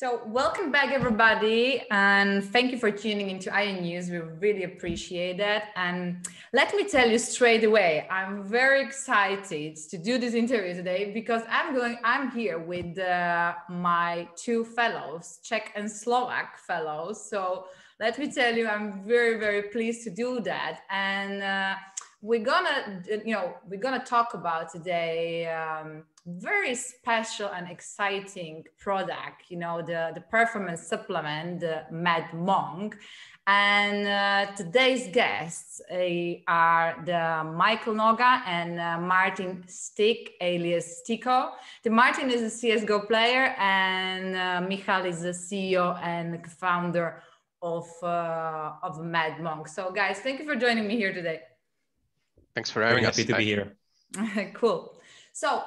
So welcome back, everybody, and thank you for tuning into IE News. We really appreciate that. And let me tell you straight away, I'm very excited to do this interview today because I'm here with my two fellows, Czech and Slovak fellows. So let me tell you, I'm very, very pleased to do that. And we're gonna talk about today very special and exciting product, the performance supplement, the MADMONQ. And today's guests are the Michal Noga and Martin Styk, alias STYKO. The Martin is a CSGO player, and Michal is the CEO and founder of MADMONQ. So guys, thank you for joining me here today. Thanks for having us. Happy to be here. Cool. So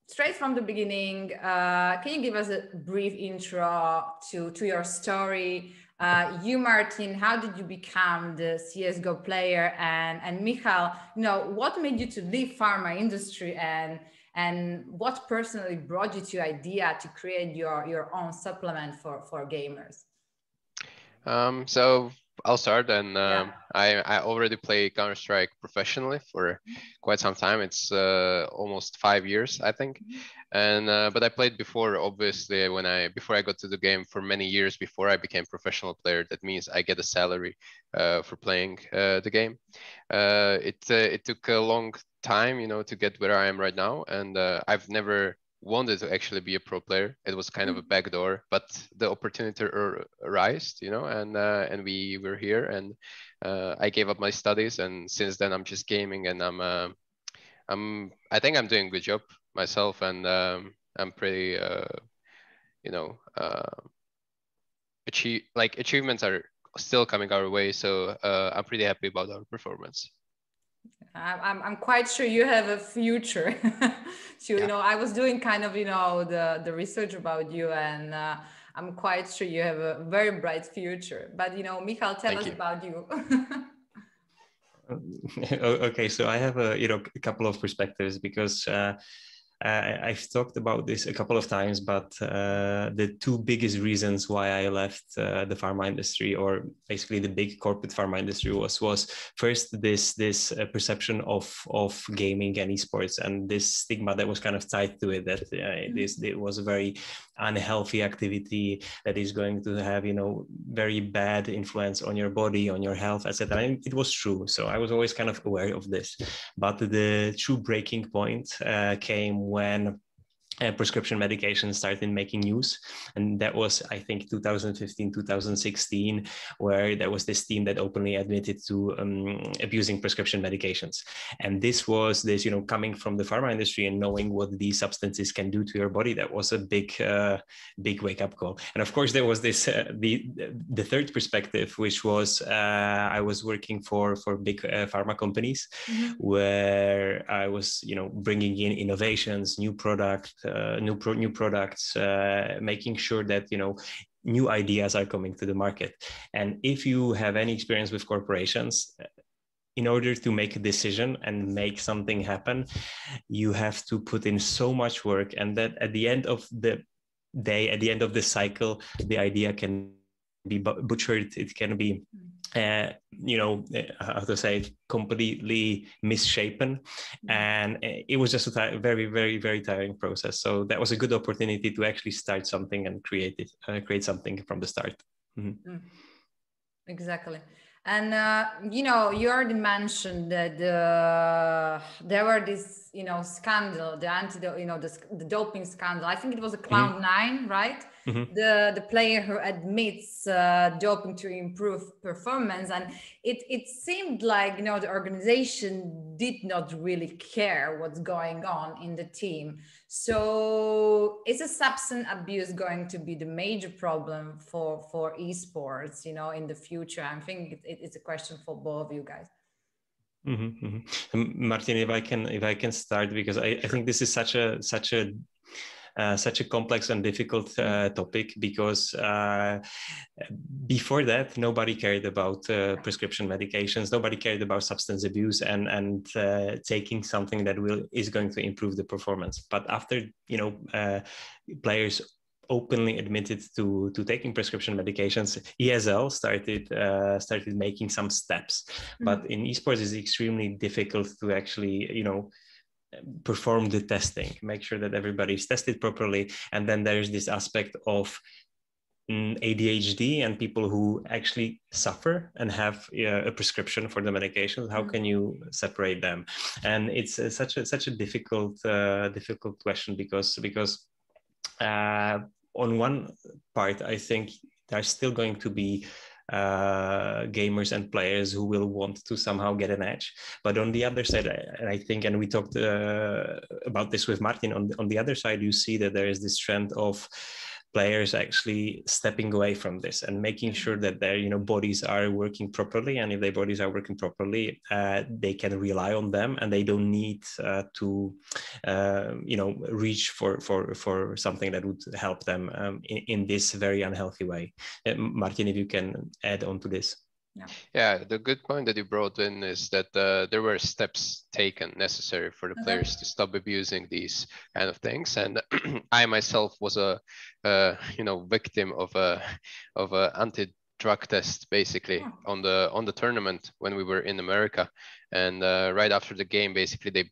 straight from the beginning, can you give us a brief intro to your story? You, Martin, how did you become the CSGO player? And Michal, what made you to leave pharma industry, and what personally brought you to idea to create your own supplement for gamers? So I'll start, and I already play Counter-Strike professionally for quite some time. It's almost 5 years, I think. And but I played before, obviously, before I got to the game for many years before I became professional player. That means I get a salary for playing the game. It took a long time, to get where I am right now, and I've never wanted to actually be a pro player. It was kind of a backdoor, but the opportunity arose, and we were here, and I gave up my studies, and since then I'm just gaming, and I think I'm doing a good job myself, and I'm pretty achievements are still coming our way, so I'm pretty happy about our performance. I'm quite sure you have a future. I was doing kind of the research about you, and I'm quite sure you have a very bright future. But Michal, tell us about you. Okay, so I have a couple of perspectives, because I've talked about this a couple of times, but the two biggest reasons why I left the pharma industry, or basically the big corporate pharma industry, was first this perception of gaming and esports, and this stigma that was kind of tied to it, that it was a very unhealthy activity that is going to have very bad influence on your body, on your health, etc. And it was true, so I was always kind of aware of this. But the true breaking point came when prescription medication started making news, and that was, I think, 2015, 2016, where there was this team that openly admitted to abusing prescription medications. And this was coming from the pharma industry and knowing what these substances can do to your body. That was a big wake-up call. And of course, there was this the third perspective, which was I was working for big pharma companies, where I was bringing in innovations, new products, making sure that new ideas are coming to the market. And if you have any experience with corporations, in order to make a decision and make something happen, you have to put in so much work, and that at the end of the day, at the end of the cycle, the idea can be butchered. It can be how to say it, completely misshapen, and it was just a very, very, very tiring process. So that was a good opportunity to actually start something and create something from the start. Exactly. And you already mentioned that there were this scandal, the doping scandal. I think it was a Cloud9, right? The player who admits doping to improve performance, and it seemed like the organization did not really care what's going on in the team. So is a substance abuse going to be the major problem for esports in the future? I think it's a question for both of you guys. Martin, if I can start, because I think this is such a complex and difficult topic, because before that, nobody cared about prescription medications. Nobody cared about substance abuse and taking something that is going to improve the performance. But after players openly admitted to taking prescription medications. ESL started making some steps, but in esports it's extremely difficult to actually, you know, perform the testing, make sure that everybody's tested properly. And then there's this aspect of ADHD and people who actually suffer and have a prescription for the medications. How can you separate them? And it's such a difficult question because on one part, I think there's still going to be gamers and players who will want to somehow get an edge. But on the other side, I think, and we talked about this with Martin, on the other side, you see that there is this trend of players actually stepping away from this and making sure that their, you know, bodies are working properly. And if their bodies are working properly, they can rely on them, and they don't need to, you know, reach for something that would help them in this very unhealthy way. Martin, if you can add on to this. Yeah, the good point that you brought in is that there were steps taken necessary for the players to stop abusing these kind of things. And I myself was a you know, victim of a anti-drug test, basically on the tournament when we were in America. And right after the game, basically they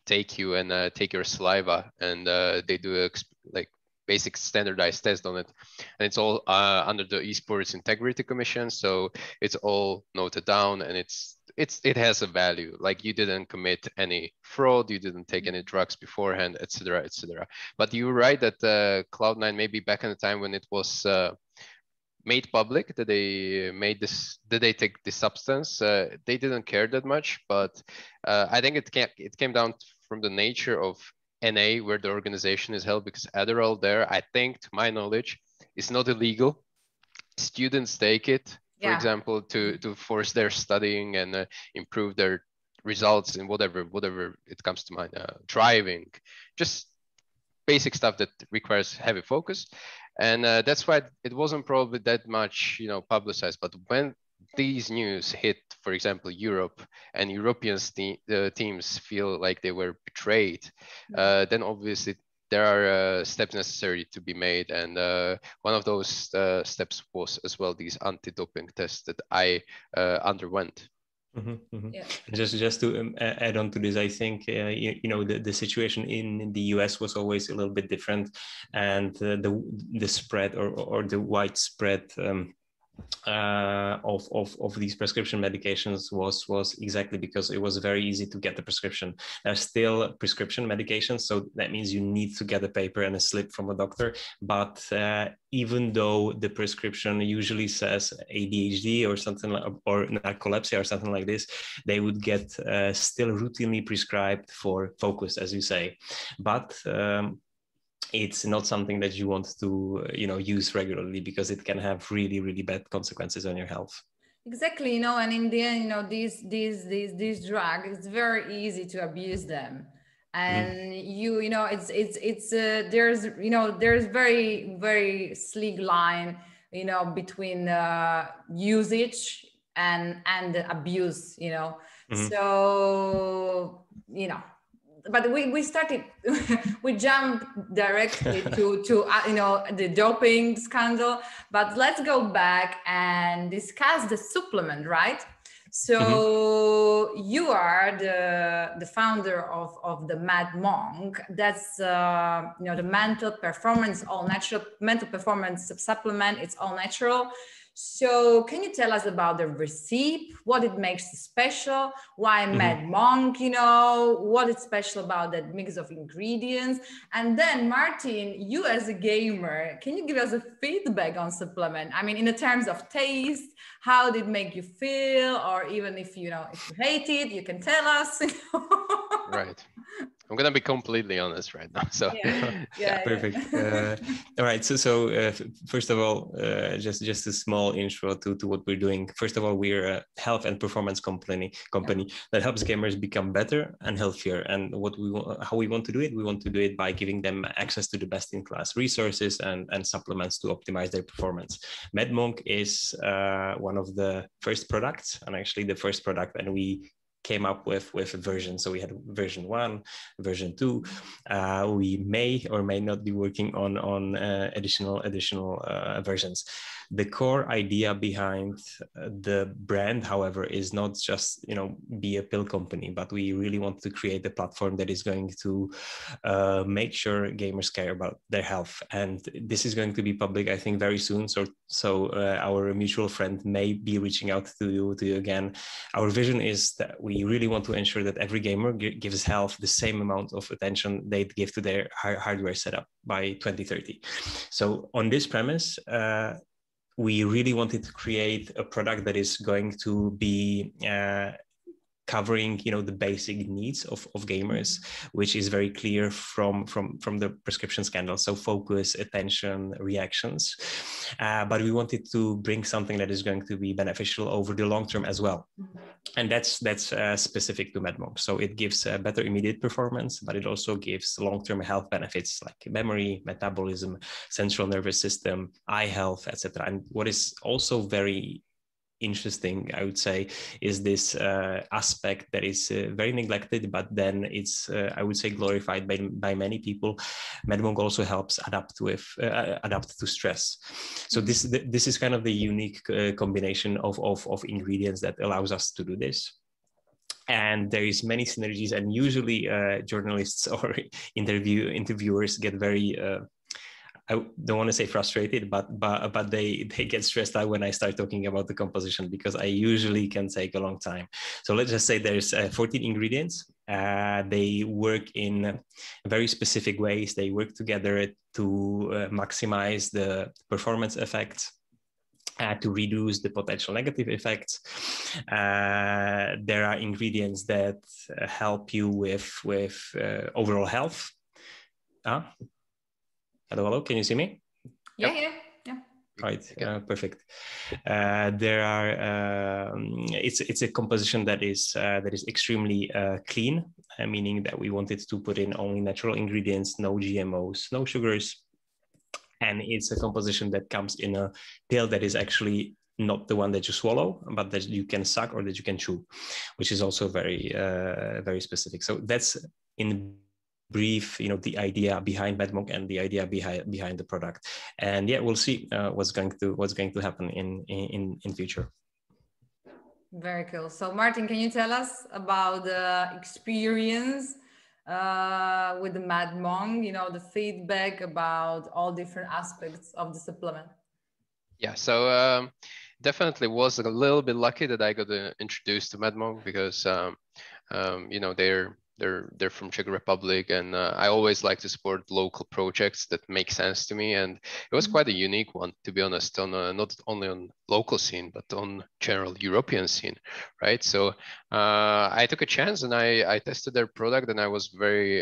take you and take your saliva, and they do a like basic standardized test on it, and it's all under the Esports Integrity Commission, so it's all noted down, and it has a value, like you didn't commit any fraud, you didn't take any drugs beforehand, etc., etc. But you're right that Cloud9, maybe back in the time when it was made public that they made this, that they take this substance, they didn't care that much. But I think it came down from the nature of NA, where the organization is held, because Adderall there, I think, to my knowledge, is not illegal. Students take it, for example, to force their studying and improve their results in whatever it comes to mind, driving, just basic stuff that requires heavy focus. And that's why it wasn't probably that much, you know, publicized. But when these news hit, for example, Europe, and European teams feel like they were betrayed, then obviously there are steps necessary to be made. And one of those steps was as well these anti-doping tests that I underwent. Yeah. Just to add on to this, I think you know, the situation in the US was always a little bit different, and the spread or the widespread of these prescription medications was exactly because it was very easy to get the prescription. There's still prescription medications, so that means you need to get a paper and a slip from a doctor. But even though the prescription usually says ADHD or something like, or narcolepsy or something like this, they would get still routinely prescribed for focus, as you say. But it's not something that you want to, you know, use regularly, because it can have really, really bad consequences on your health. Exactly, you know, and in the end, you know, these drugs, it's very easy to abuse them. And you know, it's there's, you know, there's very, very sleek line, you know, between usage and abuse, you know. So, you know, but we started, we jumped directly to you know, the doping scandal. But let's go back and discuss the supplement, right? So you are the founder of the MADMONQ. That's you know, the mental performance, all natural mental performance supplement. It's all natural. So can you tell us about the recipe, what it makes special, why MADMONQ, you know, what is special about that mix of ingredients? And then Martin, you as a gamer, can you give us a feedback on supplement? I mean, in the terms of taste, how did it make you feel? Or even if, you know, if you hate it, you can tell us. Right. I'm gonna be completely honest right now. So yeah. Perfect. All right. So first of all, just a small intro to what we're doing. First of all, we're a health and performance company that helps gamers become better and healthier. And how we want to do it? We want to do it by giving them access to the best-in-class resources and supplements to optimize their performance. MADMONQ is one of the first products, and actually the first product, and we came up with a version. So we had version 1, version 2. We may or may not be working on additional versions. The core idea behind the brand, however, is not just, you know, be a pill company, but we really want to create a platform that is going to make sure gamers care about their health. And this is going to be public, I think, very soon. So our mutual friend may be reaching out to you again. Our vision is that we really want to ensure that every gamer gives health the same amount of attention they give to their hardware setup by 2030. So on this premise, we really wanted to create a product that is going to be covering, you know, the basic needs of gamers, which is very clear from the prescription scandal. So focus, attention, reactions. But we wanted to bring something that is going to be beneficial over the long term as well. And that's specific to MADMONQ. So it gives better immediate performance, but it also gives long-term health benefits like memory, metabolism, central nervous system, eye health, etc. And what is also very interesting, I would say, is this aspect that is very neglected, but then it's I would say glorified by many people. MADMONQ also helps adapt to stress. So this is kind of the unique combination of ingredients that allows us to do this. And there is many synergies, and usually journalists or interviewers get very I don't want to say frustrated, but they get stressed out when I start talking about the composition, because I usually can take a long time. So let's just say there's 14 ingredients. They work in very specific ways. They work together to maximize the performance effects, to reduce the potential negative effects. There are ingredients that help you with overall health. Hello, can you see me? Yeah. Right, perfect. There are it's a composition that is extremely clean, meaning that we wanted to put in only natural ingredients, no GMOs, no sugars, and it's a composition that comes in a pill that is actually not the one that you swallow, but that you can suck or that you can chew, which is also very very specific. So that's in brief, you know, the idea behind MADMONQ and the idea behind the product. And yeah, we'll see what's going to happen in future. Very cool. So Martin, can you tell us about the experience with the MADMONQ, you know, the feedback about all different aspects of the supplement? Yeah, so definitely was a little bit lucky that I got introduced to MADMONQ, because you know, they're from Czech Republic, and I always like to support local projects that make sense to me. And it was quite a unique one, to be honest, on not only on local scene, but on general European scene, right? So I took a chance and I tested their product, and I was very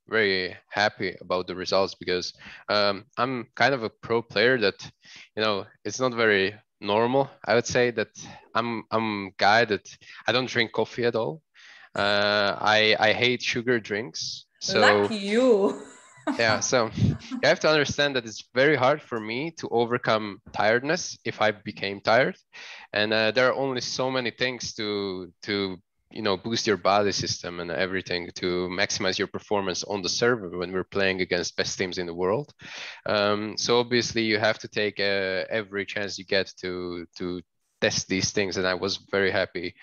very happy about the results, because I'm kind of a pro player that, you know, it's not very normal. I would say that I'm a guy that I don't drink coffee at all. I hate sugar drinks. So lucky you. Yeah, so you have to understand that it's very hard for me to overcome tiredness if I became tired, and there are only so many things to you know, boost your body system and everything to maximize your performance on the server when we're playing against best teams in the world. So obviously you have to take every chance you get to test these things, and I was very happy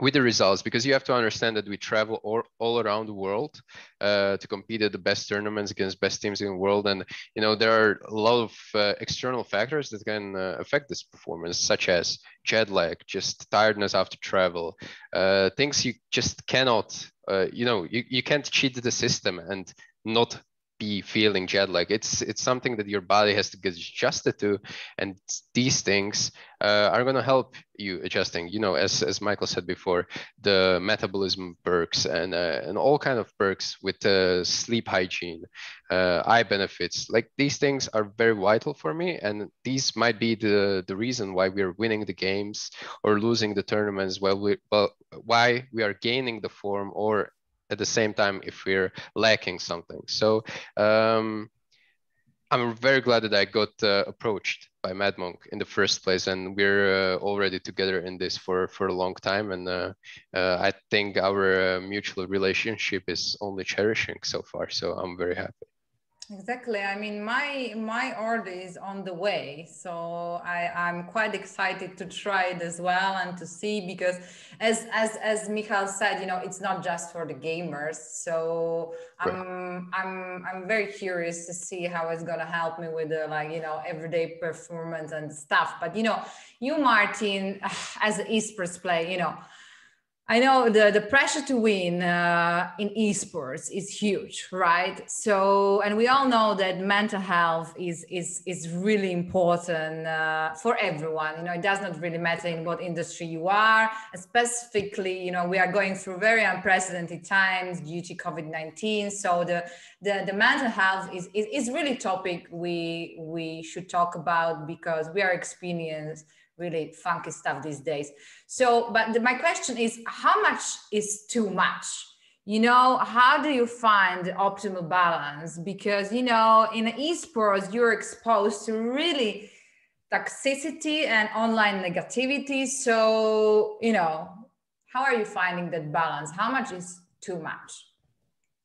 with the results, because you have to understand that we travel all around the world to compete at the best tournaments against best teams in the world. And, you know, there are a lot of external factors that can affect this performance, such as jet lag, just tiredness after travel, things you just cannot, you know, you can't cheat the system and not be feeling jet lag. It's something that your body has to get adjusted to, and these things are going to help you adjusting. You know, as Michael said before, the metabolism perks and all kind of perks with sleep hygiene, eye benefits. Like, these things are very vital for me, and these might be the reason why we're winning the games or losing the tournaments. Why we are gaining the form, or at the same time if we're lacking something. So I'm very glad that I got approached by MADMONQ in the first place, and we're already together in this for a long time, and I think our mutual relationship is only cherishing so far, so I'm very happy. Exactly. I mean, my order is on the way, so I'm quite excited to try it as well and to see, because as Michal said, you know, it's not just for the gamers. So I'm very curious to see how it's gonna help me with the, like, you know, everyday performance and stuff. But you know, you, Martin, as an esports player, you know, I know the pressure to win in esports is huge, right? So, and we all know that mental health is really important for everyone. You know, it does not really matter in what industry you are. Specifically, you know, we are going through very unprecedented times due to COVID-19. So the mental health is really a topic we should talk about, because we are experiencing really funky stuff these days. So, but my question is, how much is too much? You know, how do you find the optimal balance? Because, you know, in esports, you're exposed to really toxicity and online negativity. So, you know, how are you finding that balance? How much is too much?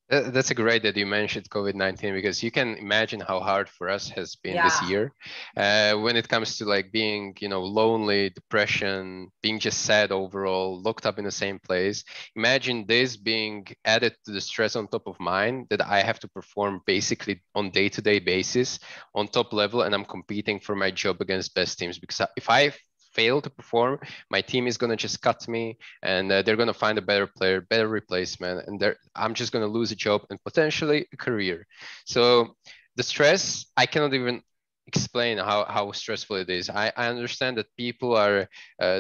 That's a great that you mentioned COVID-19, because you can imagine how hard for us has been this year when it comes to like being, you know, lonely, depression, being just sad overall, locked up in the same place. Imagine this being added to the stress on top of mine that I have to perform basically on day-to-day basis on top level, and I'm competing for my job against best teams, because if I fail to perform, my team is going to just cut me, and they're going to find a better player, better replacement, and I'm just going to lose a job and potentially a career. So the stress, I cannot even explain how stressful it is. I understand that people are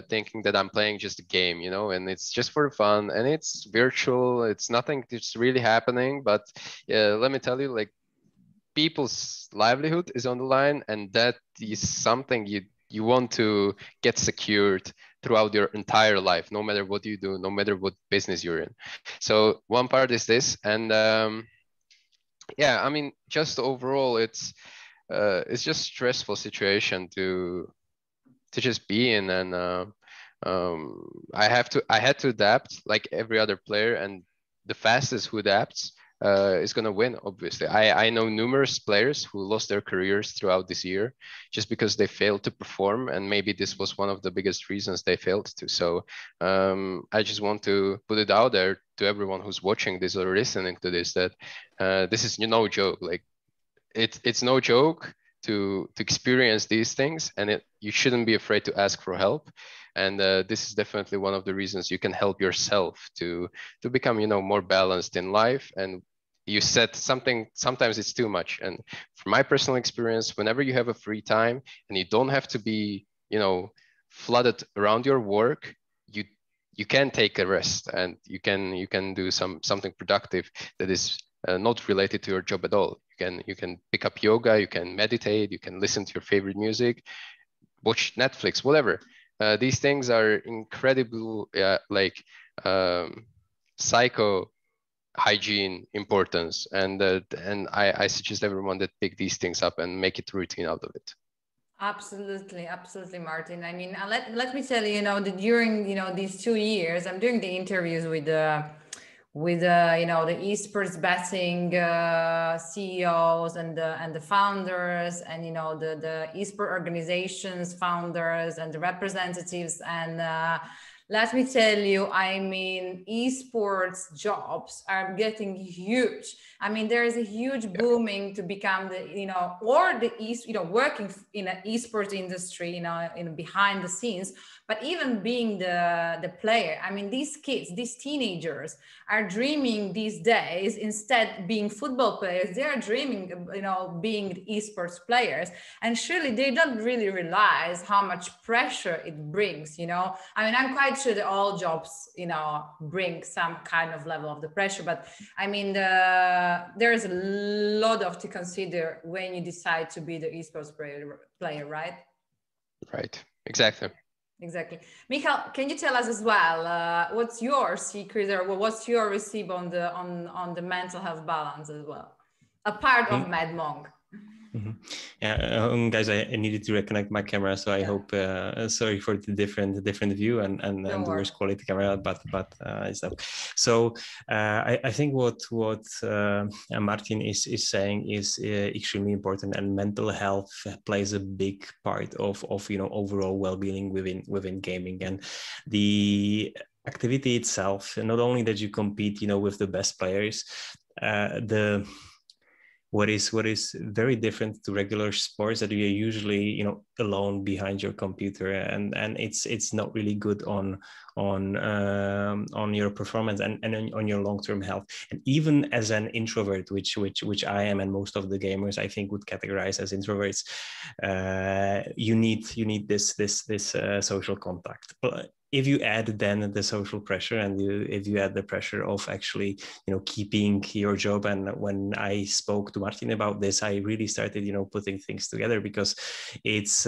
thinking that I'm playing just a game, you know, and it's just for fun, and it's virtual, it's nothing that's really happening. But let me tell you, like, people's livelihood is on the line, and that is something you want to get secured throughout your entire life, no matter what you do, no matter what business you're in. So one part is this, and yeah, I mean, just overall, it's just stressful situation to just be in, and I had to adapt like every other player, and the fastest who adapts is going to win, obviously. I know numerous players who lost their careers throughout this year just because they failed to perform, and maybe this was one of the biggest reasons they failed to. So I just want to put it out there to everyone who's watching this or listening to this, that this is no joke. Like, it's no joke to experience these things, and you shouldn't be afraid to ask for help. And this is definitely one of the reasons you can help yourself to become, you know, more balanced in life. And you said something, sometimes it's too much. And from my personal experience, whenever you have a free time and you don't have to be, you know, flooded around your work, you can take a rest, and you can do something productive that is not related to your job at all. You can pick up yoga, you can meditate, you can listen to your favorite music, watch Netflix, whatever. These things are incredible, psycho hygiene importance, and I suggest everyone that pick these things up and make it routine out of it. Absolutely, Martin. I mean, let me tell you, you know, that during, you know, these 2 years, I'm doing the interviews with you know, the esports betting CEOs and the founders, and, you know, the esport organizations founders and the representatives. And let me tell you, I mean, esports jobs are getting huge. I mean, there is a huge booming to become the, you know, or the you know, working in an esports industry, you know, in behind the scenes, but even being the player. I mean, these kids, these teenagers are dreaming these days, instead being football players, they are dreaming, you know, being esports players. And surely they don't really realize how much pressure it brings, you know. I mean, I'm quite sure that all jobs, you know, bring some kind of level of the pressure, but I mean, there is a lot of to consider when you decide to be the esports player, right? Right, exactly. Exactly. Michal, can you tell us as well, what's your secret, or what's your recipe on the mental health balance as well, a part of MADMONQ? Mm-hmm. Yeah, guys, I needed to reconnect my camera, so I hope. Sorry for the different view and the worst quality camera, but stuff. So I think what Martin is saying is extremely important, and mental health plays a big part of overall well-being within gaming, and the activity itself. Not only that you compete, with the best players, what is very different to regular sports that you're usually alone behind your computer, and it's not really good on your performance and on your long-term health. And even as an introvert, which I am, and most of the gamers I think would categorize as introverts, you need this social contact. But if you add then the social pressure, and if you add the pressure of actually keeping your job, and when I spoke to Martin about this, I really started putting things together, because it's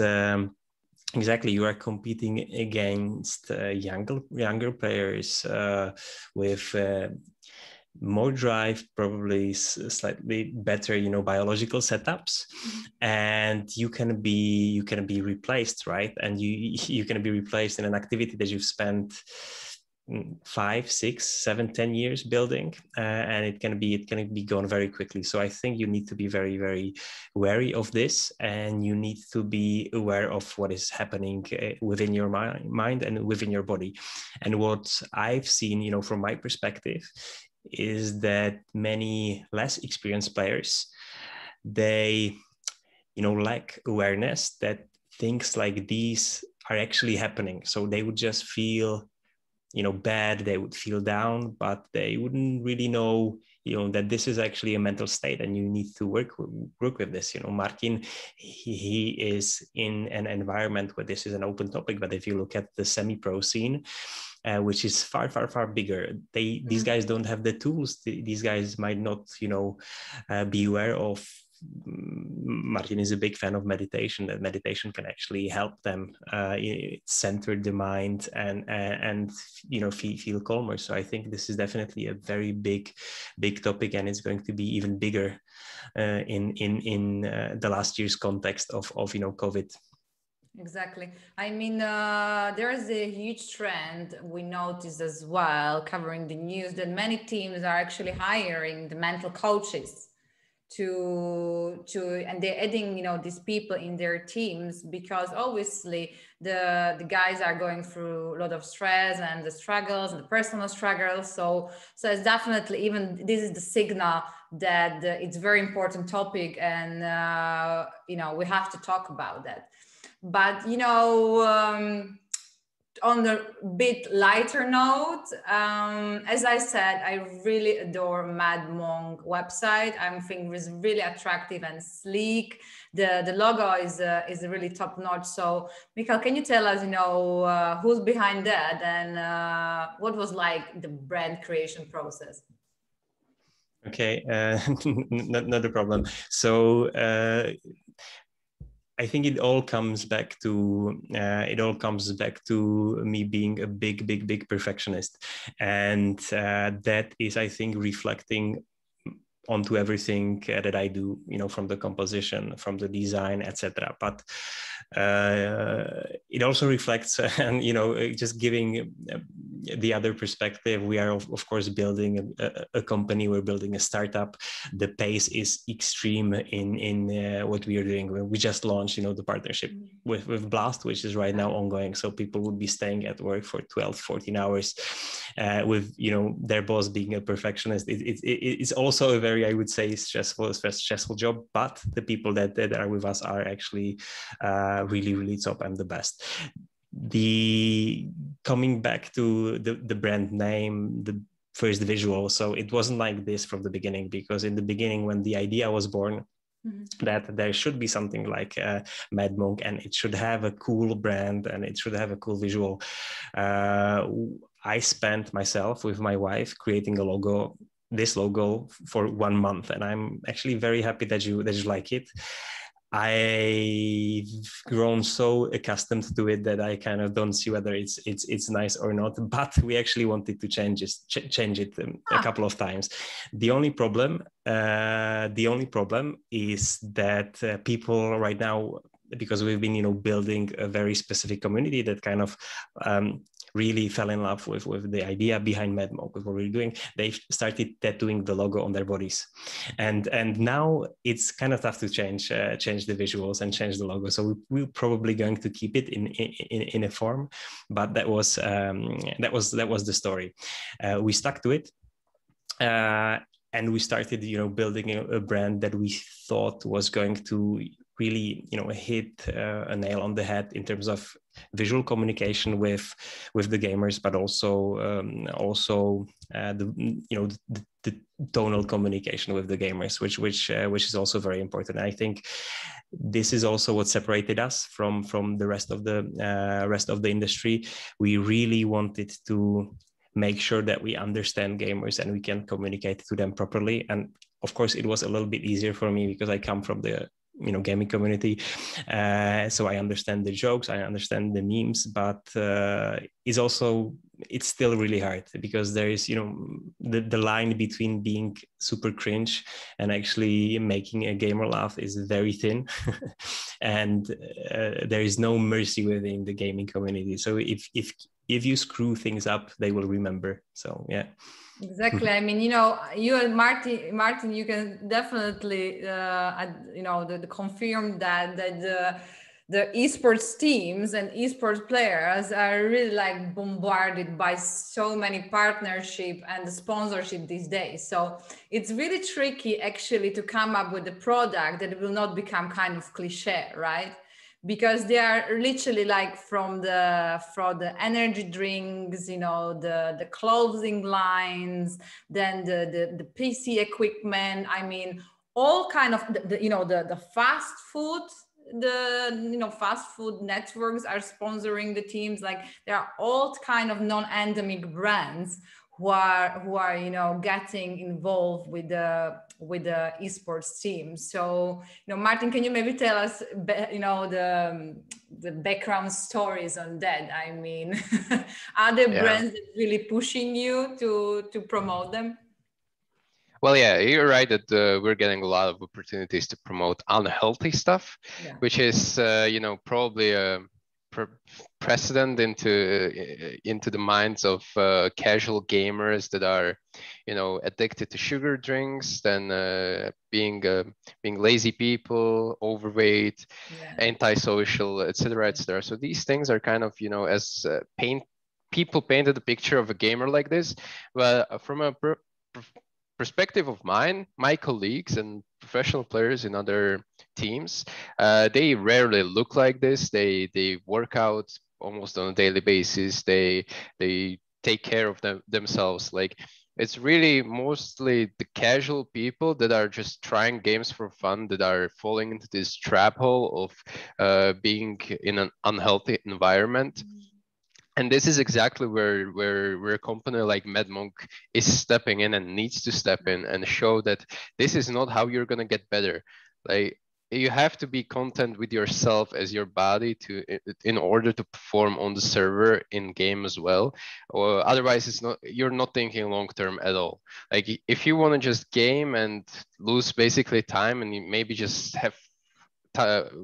exactly, you are competing against younger players with more drive, probably slightly better biological setups, and you can be replaced, right? And you can be replaced in an activity that you've spent 5, 6, 7, 10 years building, and it can be gone very quickly. So I think you need to be very, very wary of this, and you need to be aware of what is happening within your mind and within your body. And what I've seen, from my perspective, is that many less experienced players, they lack awareness that things like these are actually happening. So they would just feel bad, they would feel down, but they wouldn't really know that this is actually a mental state, and you need to work with this. Martin, he is in an environment where this is an open topic, but if you look at the semi-pro scene, which is far, far, far bigger, these guys don't have the tools. These guys might not be aware of. Martin is a big fan of meditation, that meditation can actually help them center the mind and feel calmer. So I think this is definitely a very big topic, and it's going to be even bigger in the last year's context of COVID. Exactly. I mean, there is a huge trend we noticed as well, covering the news, that many teams are actually hiring the mental coaches and they're adding these people in their teams, because obviously the guys are going through a lot of stress and the struggles and the personal struggles. So it's definitely, even this is the signal that it's a very important topic, and we have to talk about that. But on a bit lighter note, as I said, I really adore MADMONQ website. I think it's really attractive and sleek. The logo is really top notch. So Michal, can you tell us, who's behind that, and what was like the brand creation process? Okay, not a problem. So I think it all comes back to me being a big perfectionist, and that is, I think, reflecting onto everything that I do, from the composition, from the design, etc. But it also reflects, and just giving the other perspective. We are of course building a company. We're building a startup. The pace is extreme in what we are doing. We just launched, the partnership with Blast, which is right now ongoing. So people would be staying at work for 12, 14 hours, with their boss being a perfectionist. It's also a very, I would say, stressful job. But the people that are with us are actually really top and the best. Coming back to the brand name, the first visual. So it wasn't like this from the beginning, because in the beginning, when the idea was born, that there should be something like MADMONQ, and it should have a cool brand and it should have a cool visual. I spent myself with my wife creating this logo for 1 month, and I'm actually very happy that you like it. I've grown so accustomed to it that I kind of don't see whether it's nice or not. But we actually wanted to change it a couple of times. The only problem is that people right now, because we've been building a very specific community that kind of really fell in love with the idea behind MADMONQ, with what we're doing. They've started tattooing the logo on their bodies, and now it's kind of tough to change the visuals and change the logo. So we're probably going to keep it in a form, but that was the story. We stuck to it. And we started, building a brand that we thought was going to really, hit a nail on the head in terms of visual communication with the gamers, but also the tonal communication with the gamers, which is also very important. And I think this is also what separated us from the rest of the industry. We really wanted to make sure that we understand gamers and we can communicate to them properly. And of course, it was a little bit easier for me because I come from the gaming community, so I understand the jokes, I understand the memes, but it's still really hard because there is the line between being super cringe and actually making a gamer laugh is very thin. And there is no mercy within the gaming community. So if you screw things up, they will remember. So yeah. Exactly. I mean, you and Martin, you can definitely, confirm that the esports teams and esports players are really like bombarded by so many partnership and sponsorship these days. So it's really tricky actually to come up with a product that will not become kind of cliche, right? Because they are literally like from the energy drinks, the clothing lines, then the PC equipment. I mean, all kind of the fast food, fast food networks are sponsoring the teams. Like there are all kind of non-endemic brands who are getting involved with the esports team. So Martin, can you maybe tell us the background stories on that? I mean, are there brands that really pushing you to promote them? Well, yeah, you're right that we're getting a lot of opportunities to promote unhealthy stuff, which is probably a precedent into the minds of casual gamers that are addicted to sugar drinks, then being lazy people, overweight, antisocial, etc., etc. So these things are kind of as people painted a picture of a gamer like this, but from a perspective of my colleagues and professional players in other teams, they rarely look like this. They work out almost on a daily basis. They take care of themselves. Like it's really mostly the casual people that are just trying games for fun, that are falling into this trap hole of being in an unhealthy environment. And this is exactly where a company like MADMONQ is stepping in and needs to step in and show that this is not how you're going to get better. Like you have to be content with yourself as your body in order to perform on the server in game as well. Or otherwise you're not thinking long term at all. Like if you want to just game and lose basically time and you maybe just have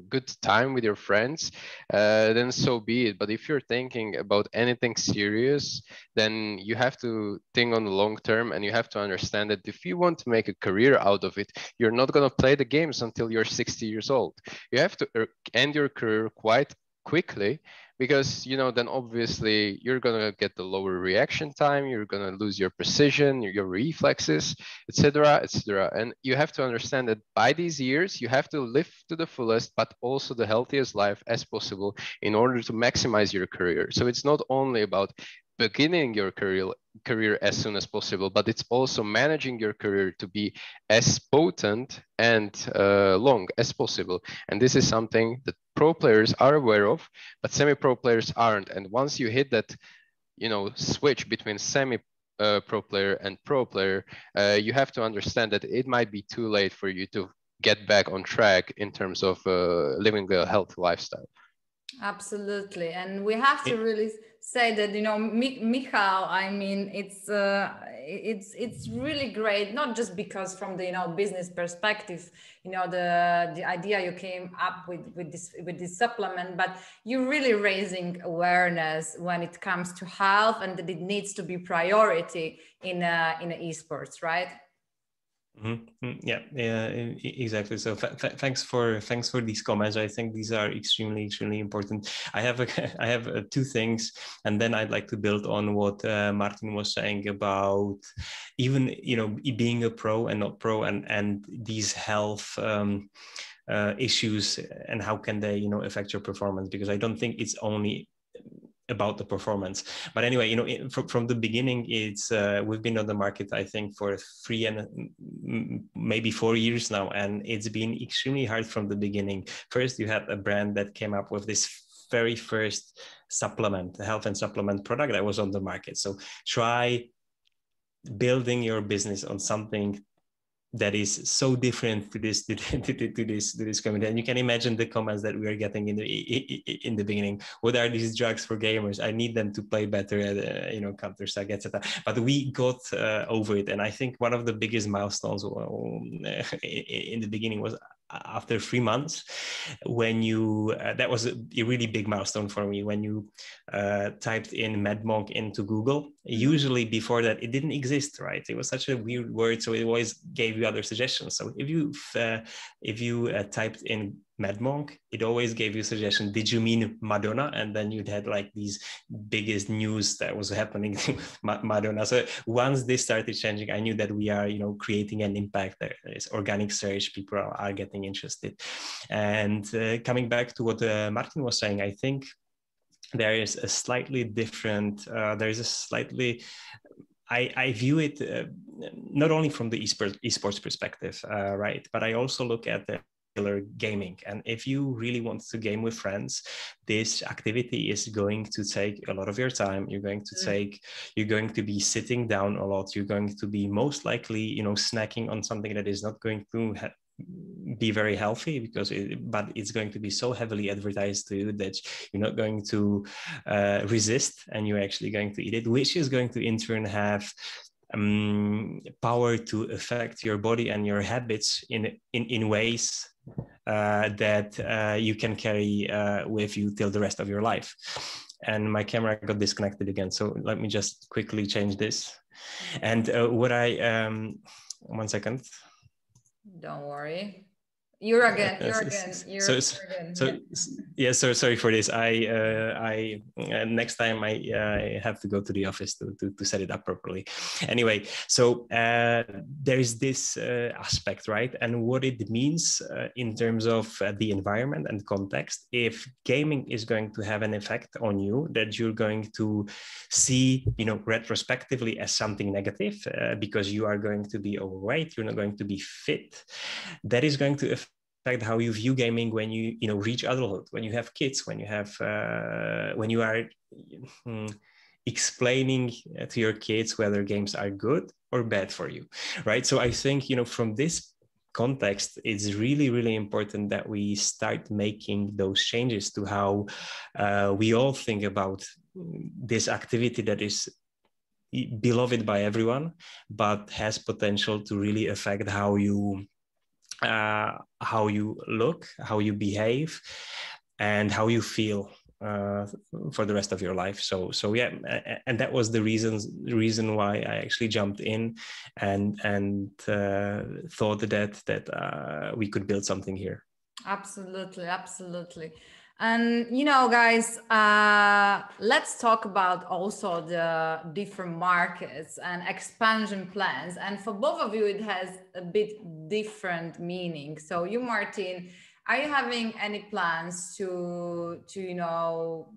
good time with your friends, then so be it. But if you're thinking about anything serious, then you have to think on the long term, and you have to understand that if you want to make a career out of it, you're not going to play the games until you're 60 years old. You have to end your career quite quickly, because then obviously you're gonna get the lower reaction time, you're gonna lose your precision, your reflexes, etc., etc. And you have to understand that by these years you have to live to the fullest, but also the healthiest life as possible in order to maximize your career. So it's not only about beginning your career as soon as possible, but it's also managing your career to be as potent and long as possible. And this is something that pro players are aware of, but semi-pro players aren't. And once you hit that, switch between semi-pro player and pro player, you have to understand that it might be too late for you to get back on track in terms of living a healthy lifestyle. Absolutely. And we have to really say that, you know, Michal, I mean, it's really great, not just because from the, you know, business perspective, you know, the idea you came up with this supplement, but you're really raising awareness when it comes to health, and that it needs to be priority in esports, right? Mm-hmm. Yeah, exactly. So thanks for these comments. I think these are extremely important. I have two things, and then I'd like to build on what Martin was saying about even, you know, being a pro and not pro, and these health issues, and how can they, you know, affect your performance, because I don't think it's only about the performance. But anyway, you know, from the beginning, it's we've been on the market, I think, for 3 and maybe 4 years now, and it's been extremely hard from the beginning. First, you had a brand that came up with this very first supplement, health and supplement product that was on the market. So try building your business on something that is so different to this community. And you can imagine the comments that we are getting in the beginning. What are these drugs for gamers? I need them to play better at you know, Counter-Strike, etc. But we got over it, and I think one of the biggest milestones in the beginning was after 3 months, when you that was a really big milestone for me, when you typed in MADMONQ into Google. Usually before that it didn't exist, right? It was such a weird word, so it always gave you other suggestions. So if you typed in MADMONQ, it always gave you a suggestion, did you mean Madonna? And then you'd had like these biggest news that was happening to Madonna. So once this started changing, I knew that we are, you know, creating an impact. There is organic search, people are getting interested. And coming back to what Martin was saying, I think there is a slightly different, I view it not only from the esports perspective, right? But I also look at the gaming. And if you really want to game with friends, this activity is going to take a lot of your time. You're going to be sitting down a lot. You're going to be most likely, you know, snacking on something that is not going to be very healthy, because but it's going to be so heavily advertised to you that you're not going to resist, and you're actually going to eat it, which is going to in turn have power to affect your body and your habits in ways that you can carry with you till the rest of your life. And my camera got disconnected again, so let me just quickly change this. And what I 1 second. Don't worry. You're again. So sorry for this. I next time I have to go to the office to set it up properly. Anyway, so there is this aspect, right? And what it means in terms of the environment and context. If gaming is going to have an effect on you that you're going to see, you know, retrospectively as something negative, because you are going to be overweight, you're not going to be fit, that is going to affect how you view gaming when you know, reach adulthood, when you have kids, when you have when you are explaining to your kids whether games are good or bad for you, right? So I think, you know, from this context, it's really important that we start making those changes to how we all think about this activity that is beloved by everyone, but has potential to really affect how you look, how you behave, and how you feel for the rest of your life. So yeah, and that was the reason why I actually jumped in and thought that we could build something here. Absolutely. And, you know, guys, let's talk about also the different markets and expansion plans. And for both of you, it has a bit different meaning. So you, Martin, are you having any plans to you know,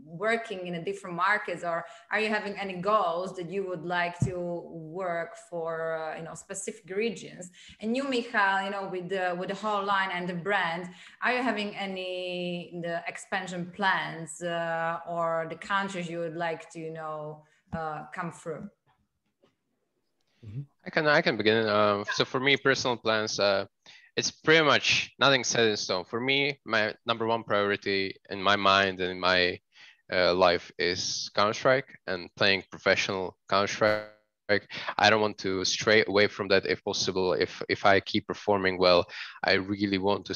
working in a different markets, or are you having any goals that you would like to work for you know, specific regions? And you, Michal, you know, with the whole line and the brand, are you having any the expansion plans or the countries you would like to, you know, come through? I can begin. So for me, personal plans, it's pretty much nothing set in stone. For me, my number one priority in my mind and in my life is Counter-Strike and playing professional Counter-Strike. I don't want to stray away from that if possible. If I keep performing well, I really want to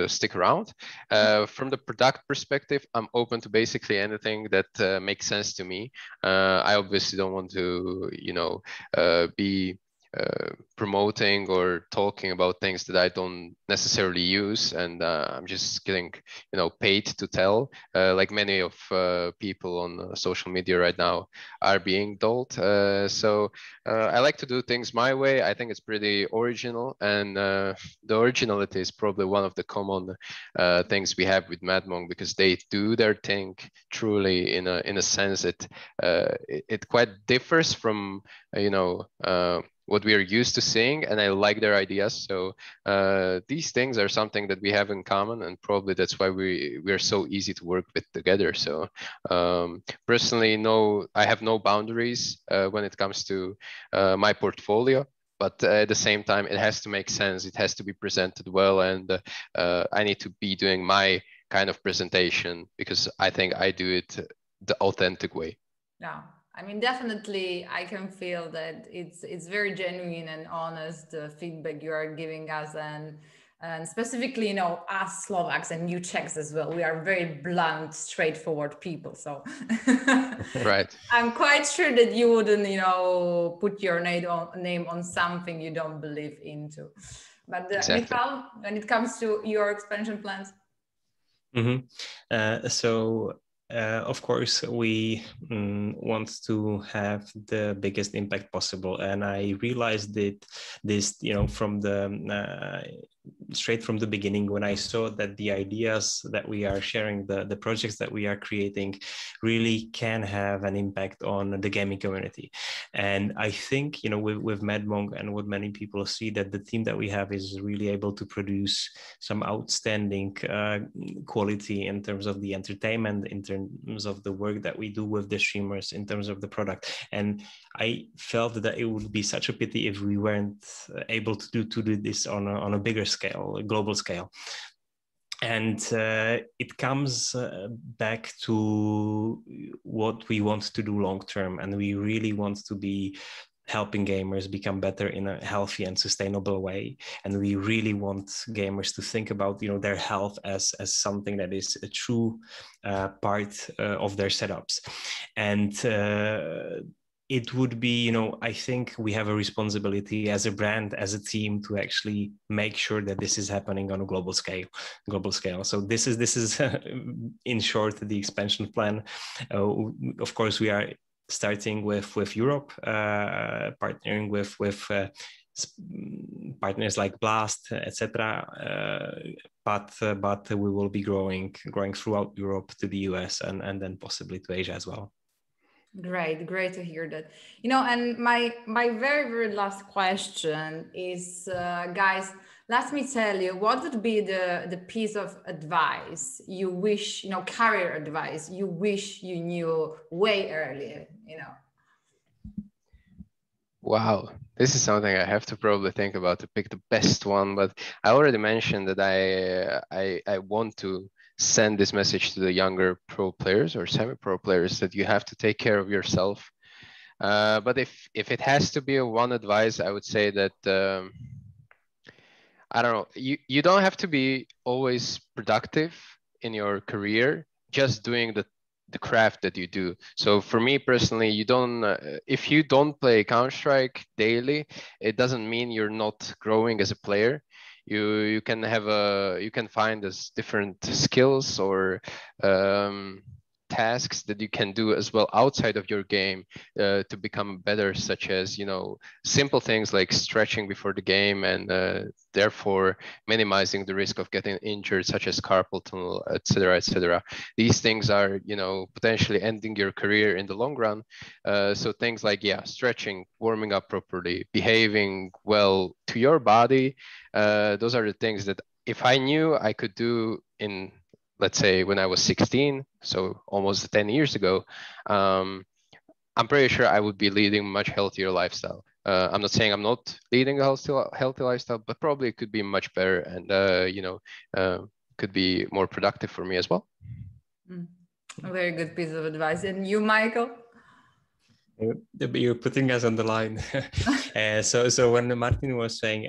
stick around. From the product perspective, I'm open to basically anything that makes sense to me. I obviously don't want to, be promoting or talking about things that I don't necessarily use, and I'm just getting, paid to tell, like many of people on social media right now are being told. So I like to do things my way. I think it's pretty original, and the originality is probably one of the common things we have with MADMONQ, because they do their thing truly in a sense that it quite differs from what we are used to seeing, and I like their ideas. So these things are something that we have in common, and probably that's why we are so easy to work with together. So personally, I have no boundaries when it comes to my portfolio. But at the same time, it has to make sense. It has to be presented well, and I need to be doing my kind of presentation because I think I do it the authentic way. Yeah. I mean, definitely, I can feel that it's very genuine and honest feedback you are giving us, and specifically, us Slovaks and you Czechs as well. We are very blunt, straightforward people. So, right. I'm quite sure that you wouldn't, put your name on something you don't believe into. But Exactly. Michal, when it comes to your expansion plans. Of course, we want to have the biggest impact possible, and I realized that this, from the straight from the beginning, when I saw that the ideas that we are sharing, the projects that we are creating, really can have an impact on the gaming community. And I think, with MADMONQ and what many people see, that the team that we have is really able to produce some outstanding quality in terms of the entertainment, in terms of the work that we do with the streamers, in terms of the product. And I felt that it would be such a pity if we weren't able to do this on a bigger scale, a global scale. And it comes back to what we want to do long term, and we really want to be helping gamers become better in a healthy and sustainable way. And we really want gamers to think about, their health as something that is a true part of their setups. And it would be, I think we have a responsibility as a brand, as a team, to actually make sure that this is happening on a global scale. So this is in short, the expansion plan. Of course, we are starting with Europe, partnering with partners like Blast, etc. But we will be growing throughout Europe to the US and then possibly to Asia as well. Great to hear that. And my very, very last question is, guys, let me tell you, what would be the piece of advice you wish, career advice you wish you knew way earlier, Wow, this is something I have to probably think about to pick the best one, but I already mentioned that I want to send this message to the younger pro players or semi-pro players that you have to take care of yourself. But if it has to be one advice, I would say that I don't know, you don't have to be always productive in your career, just doing the craft that you do. So for me personally, you don't if you don't play Counter-Strike daily, it doesn't mean you're not growing as a player. You can find this different skills or tasks that you can do as well outside of your game to become better, such as simple things like stretching before the game and therefore minimizing the risk of getting injured, such as carpal tunnel, etc. These things are potentially ending your career in the long run. So things like stretching, warming up properly, behaving well to your body, those are the things that if I knew I could do in, let's say, when I was 16, so almost 10 years ago, I'm pretty sure I would be leading a much healthier lifestyle. I'm not saying I'm not leading a healthy lifestyle, but probably it could be much better and, could be more productive for me as well. A very good piece of advice. And you, Michael? You're putting us on the line. So when Martin was saying,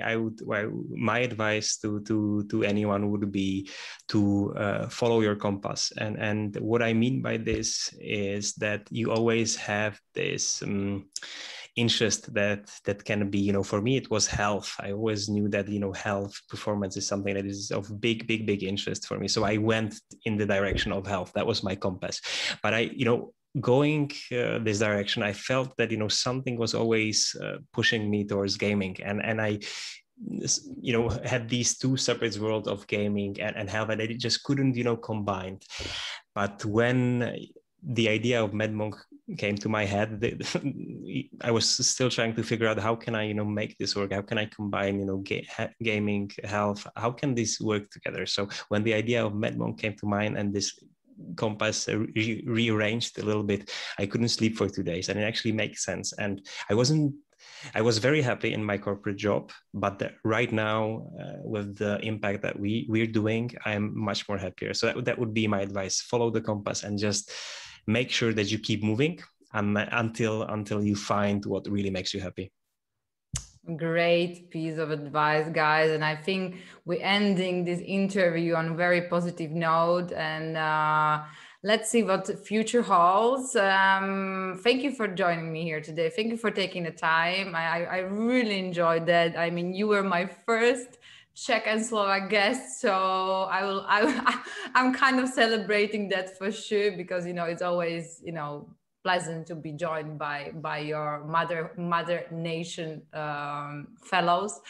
my advice to anyone would be to follow your compass. And what I mean by this is that you always have this interest that can be, for me, it was health. I always knew that, health performance is something that is of big interest for me. So I went in the direction of health. That was my compass. But going this direction, I felt that something was always pushing me towards gaming, and I had these two separate worlds of gaming and health, and it just couldn't combine. But when the idea of MADMONQ came to my head, I was still trying to figure out how can I make this work, how can I combine gaming, health, how can this work together. So when the idea of MADMONQ came to mind and this compass rearranged a little bit, I couldn't sleep for 2 days, and it actually makes sense. And I was very happy in my corporate job, but right now with the impact that we're doing, I'm much more happier. So that would be my advice: follow the compass and just make sure that you keep moving until you find what really makes you happy. Great piece of advice, guys. And I think we're ending this interview on a very positive note, and let's see what the future holds. Thank you for joining me here today. Thank you for taking the time. I really enjoyed that. I mean, you were my first Czech and Slovak guest, so I'm kind of celebrating that for sure, because it's always pleasant to be joined by your mother nation fellows.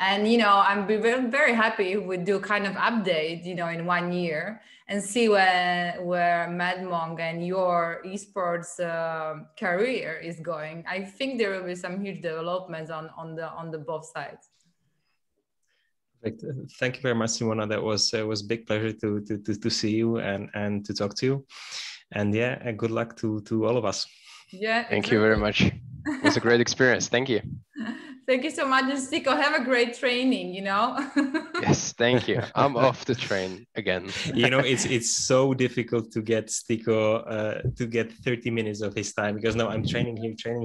And I'm very, very happy if we do kind of update in 1 year and see where MADMONQ and your esports career is going. I think there will be some huge developments on the both sides. Perfect. Thank you very much, Simona. That was a big pleasure to see you and to talk to you. And good luck to all of us. Yeah. Thank you very much. It was a great experience. Thank you. Thank you so much, STYKO. Have a great training, Yes, thank you. I'm off the train again. It's so difficult to get STYKO to get 30 minutes of his time, because now I'm training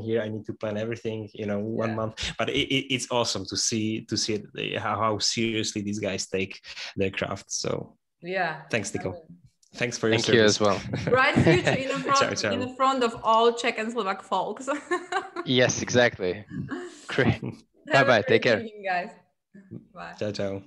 here. I need to plan everything, 1 month. But it's awesome to see how seriously these guys take their craft. So thanks, STYKO. Thanks for your service. Thank you as well. Bright future in the front of all Czech and Slovak folks. Yes, exactly. Great. Bye-bye. Take care. Evening, guys. Bye. Ciao.